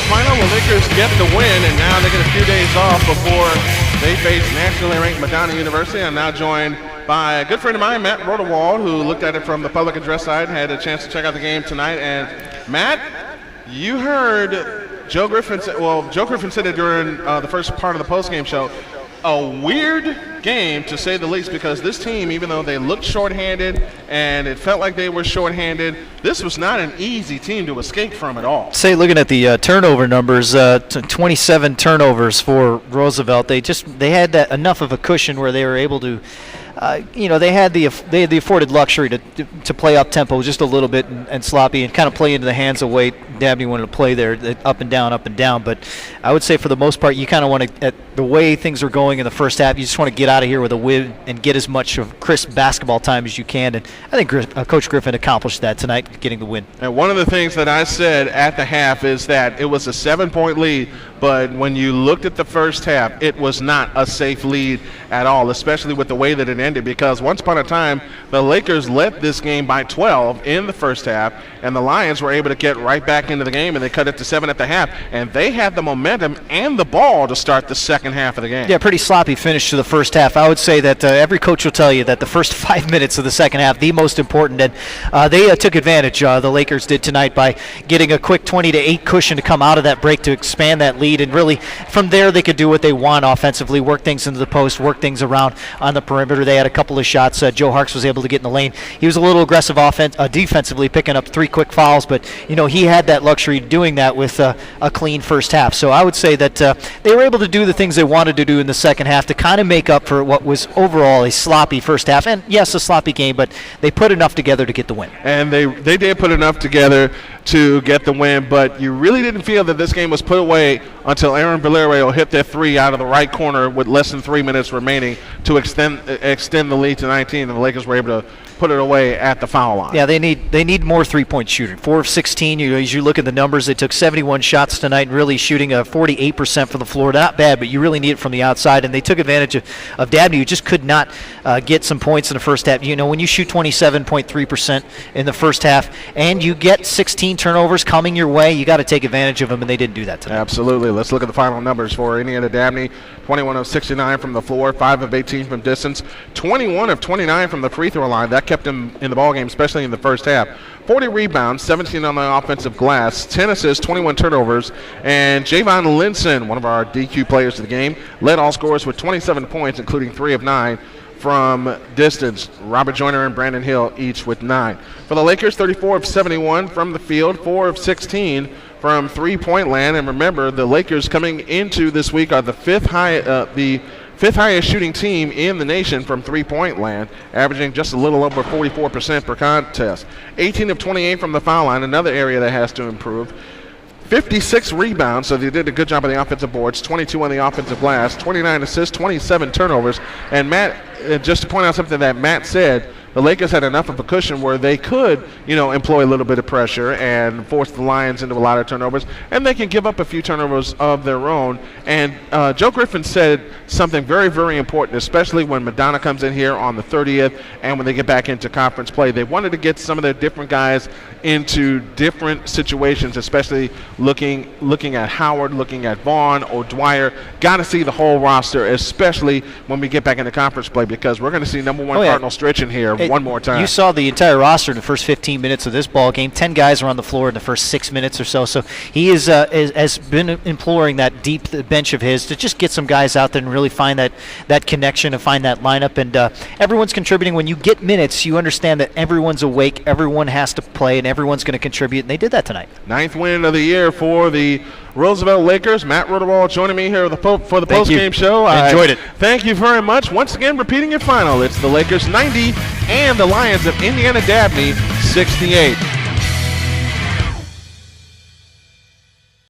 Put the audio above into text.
final. The Lakers get the win, and now they get a few days off before they face nationally ranked Madonna University. I'm now joined by a good friend of mine, Matt Rodewald, who looked at it from the public address side, had a chance to check out the game tonight. And Matt, you heard Joe Griffin say, Joe Griffin said it during the first part of the postgame show, a weird game to say the least, because this team, even though they looked shorthanded and it felt like they were shorthanded, this was not an easy team to escape from at all. Say, looking at the turnover numbers, 27 turnovers for Roosevelt. They had that enough of a cushion where they were able to, they had the afforded luxury to play up tempo just a little bit and sloppy and kind of play into the hands of way Dabney wanted to play there, up and down. But I would say for the most part, you kind of want to, the way things are going in the first half, you just want to get out of here with a win and get as much of crisp basketball time as you can. And I think Coach Griffin accomplished that tonight, getting the win. And one of the things that I said at the half is that it was a 7-point lead, but when you looked at the first half, it was not a safe lead at all, especially with the way that it ended, because once upon a time, the Lakers led this game by 12 in the first half, and the Lions were able to get right back into the game, and they cut it to 7 at the half, and they had the momentum and the ball to start the second half of the game. Yeah, pretty sloppy finish to the first half. I would say that every coach will tell you that the first 5 minutes of the second half, the most important, and they took advantage, the Lakers did tonight, by getting a quick 20-8 cushion to come out of that break to expand that lead, and really from there they could do what they want offensively, work things into the post, work things around on the perimeter. They had a couple of shots. Joe Harks was able to get in the lane. He was a little aggressive defensively, picking up 3 quick fouls, but he had that luxury doing that with a clean first half. So I would say that they were able to do the things they wanted to do in the second half to kind of make up for what was overall a sloppy first half. And yes, a sloppy game, but they put enough together to get the win. And they did put enough together to get the win, but you really didn't feel that this game was put away until Aaron Villarreal hit that 3 out of the right corner with less than 3 minutes remaining to extend the lead to 19, and the Lakers were able to put it away at the foul line. Yeah, they need more three-point shooting. 4 of 16. As you look at the numbers, they took 71 shots tonight, really shooting 48% from the floor. Not bad, but you really need it from the outside. And they took advantage of Dabney, who just could not get some points in the first half. When you shoot 27.3% in the first half and you get 16 turnovers coming your way, you got to take advantage of them, and they didn't do that tonight. Absolutely. Let's look at the final numbers for Indiana Dabney. 21 of 69 from the floor, 5 of 18 from distance, 21 of 29 from the free throw line. That kept him in the ballgame, especially in the first half. 40 rebounds, 17 on the offensive glass, 10 assists, 21 turnovers, and Javon Linson, one of our DQ players of the game, led all scorers with 27 points, including 3 of 9 from distance. Robert Joyner and Brandon Hill each with 9. For the Lakers, 34 of 71 from the field, 4 of 16 from three-point land. And remember, the Lakers coming into this week are the fifth highest shooting team in the nation from three-point land, averaging just a little over 44% per contest. 18 of 28 from the foul line, another area that has to improve. 56 rebounds, so they did a good job on the offensive boards, 22 on the offensive glass, 29 assists, 27 turnovers. And Matt, just to point out something that Matt said, the Lakers had enough of a cushion where they could, employ a little bit of pressure and force the Lions into a lot of turnovers, and they can give up a few turnovers of their own. And Joe Griffin said something very, very important, especially when Madonna comes in here on the 30th and when they get back into conference play. They wanted to get some of their different guys into different situations, especially looking at Howard, looking at Vaughn, O'Dwyer. Got to see the whole roster, especially when we get back into conference play, because we're going to see number one Cardinal Stritch in here one more time. You saw the entire roster in the first 15 minutes of this ball game. 10 guys are on the floor in the first 6 minutes or so. So he has been imploring that deep bench of his to just get some guys out there and really find that connection and find that lineup. And everyone's contributing. When you get minutes, you understand that everyone's awake, everyone has to play, and everyone's going to contribute, and they did that tonight. 9th win of the year for the Roosevelt Lakers. Matt Rodewald joining me here for the post-game show. I enjoyed it. Thank you very much. Once again, repeating your final. It's the Lakers 90 and the Lions of Indiana Dabney 68.